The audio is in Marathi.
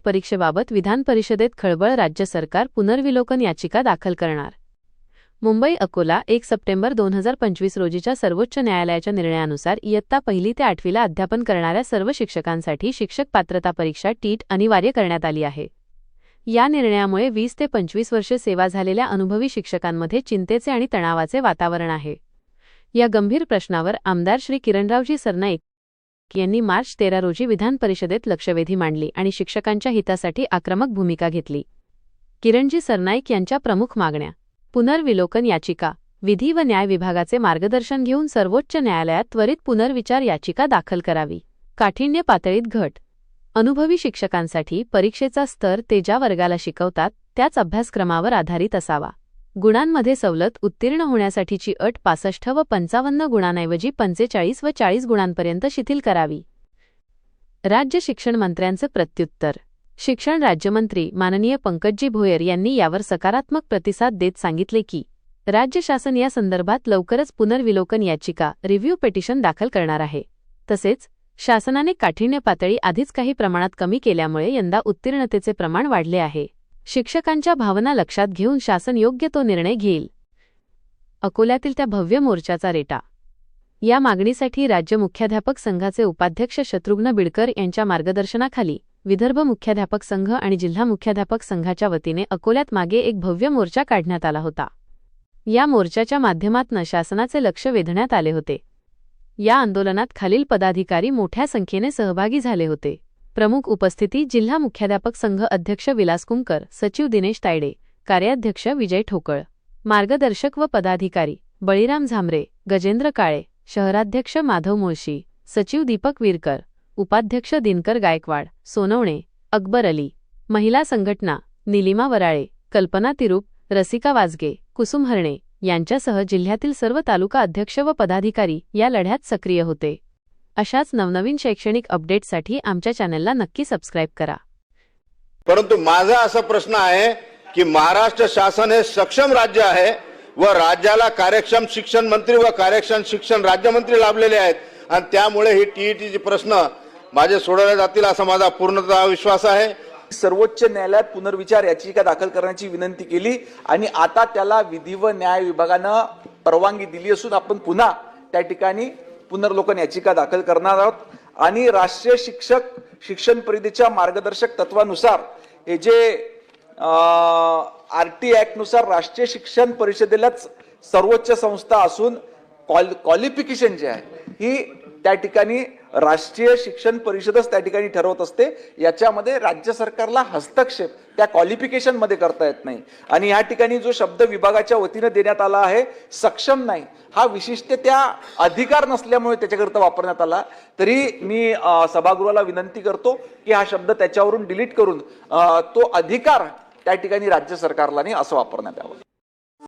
परीक्षेबाबत विधान परिषदेत खळबळ, राज्य सरकार पुनर्विलोकन याचिका दाखल करणार। मुंबई अकोला 1 सप्टेंबर 2025 रोजीच्या सर्वोच्च न्यायालयाच्या निर्णयानुसार इयत्ता 1ली ते 8वीला अध्यापन करणाऱ्या सर्व शिक्षकांसाठी शिक्षक पात्रता परीक्षा टीट अनिवार्य करण्यात आली आहे। या निर्णयामुळे 20 ते 25 वर्षे सेवा झालेल्या अनुभवी शिक्षकांमध्ये चिंतेचे आणि तणावाचे वातावरण आहे। या गंभीर प्रश्नावर आमदार श्री किरणरावजी सरनाईक यांनी मार्च 13 रोजी विधान परिषदेत लक्षवेधी मांडली आणि शिक्षकांच्या हितासाठी आक्रमक भूमिका घेतली। किरणजी सरनाईक यांच्या प्रमुख मागण्या: पुनर्विलोकन याचिका, विधी व न्याय विभागाचे मार्गदर्शन घेऊन सर्वोच्च न्यायालयात त्वरित पुनर्विचार याचिका दाखल करावी। काठिण्य पातळीत घट, अनुभवी शिक्षकांसाठी परीक्षेचा स्तर ते ज्या वर्गाला शिकवतात त्याच अभ्यासक्रमावर आधारित असावा। गुणांमध्ये सवलत, उत्तीर्ण होण्यासाठीची अट 65 व 55 गुणांऐवजी 45 व 40 गुणांपर्यंत शिथिल करावी। राज्य शिक्षण मंत्र्यांचे प्रत्युत्तर: शिक्षण राज्यमंत्री माननीय पंकजी भोयर यांनी यावर सकारात्मक प्रतिसाद देत सांगितले की राज्य शासन या संदर्भात लवकरच पुनर्विलोकन याचिका रिव्ह्यू पिटिशन दाखल करणार आहे। तसेच शासनाने काठिण्य पातळी आधीच काही प्रमाणात कमी केल्यामुळे यंदा उत्तीर्णतेचे प्रमाण वाढले आहे। शिक्षकांच्या भावना लक्षात घेऊन शासन योग्य तो निर्णय घेईल। अकोल्यातील त्या भव्य मोर्चाचा रेटा: या मागणीसाठी राज्य मुख्याध्यापक संघाचे उपाध्यक्ष शत्रुघ्न बिडकर यांच्या मार्गदर्शनाखाली विदर्भ मुख्याध्यापक संघ आणि जिल्हा मुख्याध्यापक संघाच्या वतीने अकोल्यात मागे एक भव्य मोर्चा काढण्यात आला होता। या मोर्चाच्या माध्यमातून शासनाचे लक्ष वेधण्यात आले होते। या आंदोलनात खालील पदाधिकारी मोठ्या संख्येने सहभागी झाले होते: प्रमुख उपस्थिती जिल्हा मुख्याध्यापक संघ अध्यक्ष विलास कुंकर, सचिव दिनेश तायडे, कार्याध्यक्ष विजय ठोकळ, मार्गदर्शक व पदाधिकारी बळीराम झांबरे, गजेंद्र काळे, शहराध्यक्ष माधव मुळशी, सचिव दीपक विरकर, उपाध्यक्ष दिनकर गायकवाड, सोनवणे, अकबर अली, महिला संघटना निलिमा वराळे, कल्पना तिरूप, रसिका वाजगे, कुसुम हरणे यांच्यासह जिल्ह्यातील सर्व तालुका अध्यक्ष व पदाधिकारी या लढ्यात सक्रिय होते। अशाच नवनवीन शैक्षणिक अपडेट्ससाठी आमच्या चॅनलला नक्की सबस्क्राइब करा। परंतु माझा असा प्रश्न आहे की महाराष्ट्र शासन हे सक्षम राज्य आहे व राज्याला कार्यक्षम शिक्षण मंत्री व कार्यक्षम शिक्षण राज्यमंत्री लाभलेले आहेत आणि त्यामुळे ही टीईटीचे प्रश्न माझे सोडवले जातील असा माझा पूर्णतः विश्वास आहे। सर्वोच्च न्यायालयात पुनर्विचार याचिका दाखल करण्याची विनंती केली आणि आता त्याला विधी व न्याय विभागानं परवानगी दिली असून आपण पुन्हा त्या ठिकाणी पुनर्विलोकन याचिका दाखल करणार आहोत आणि राष्ट्रीय शिक्षक शिक्षण परिषदेच्या मार्गदर्शक तत्वानुसार हे जे आरटी ऍक्ट नुसार राष्ट्रीय शिक्षण परिषदेलाच सर्वोच्च संस्था असून क्वालिफिकेशन जे आहे ही त्या ठिकाणी राष्ट्रीय शिक्षण परिषदच त्या ठिकाणी ठरवत असते। याच्यामध्ये राज्य सरकारला हस्तक्षेप त्या क्वालिफिकेशन मध्ये करता येत नाही आणि या ठिकाणी जो शब्द विभागाच्या वतीने देण्यात आला आहे सक्षम नाही, हा विशिष्ट त्या अधिकार नसल्यामुळे त्याच्याकरता वापरण्यात आला। तरी मी सभागृहाला विनंती करतो की हा शब्द त्याच्यावरून डिलीट करून तो अधिकार त्या ठिकाणी राज्य सरकारला नाही असं वापरण्यात यावं।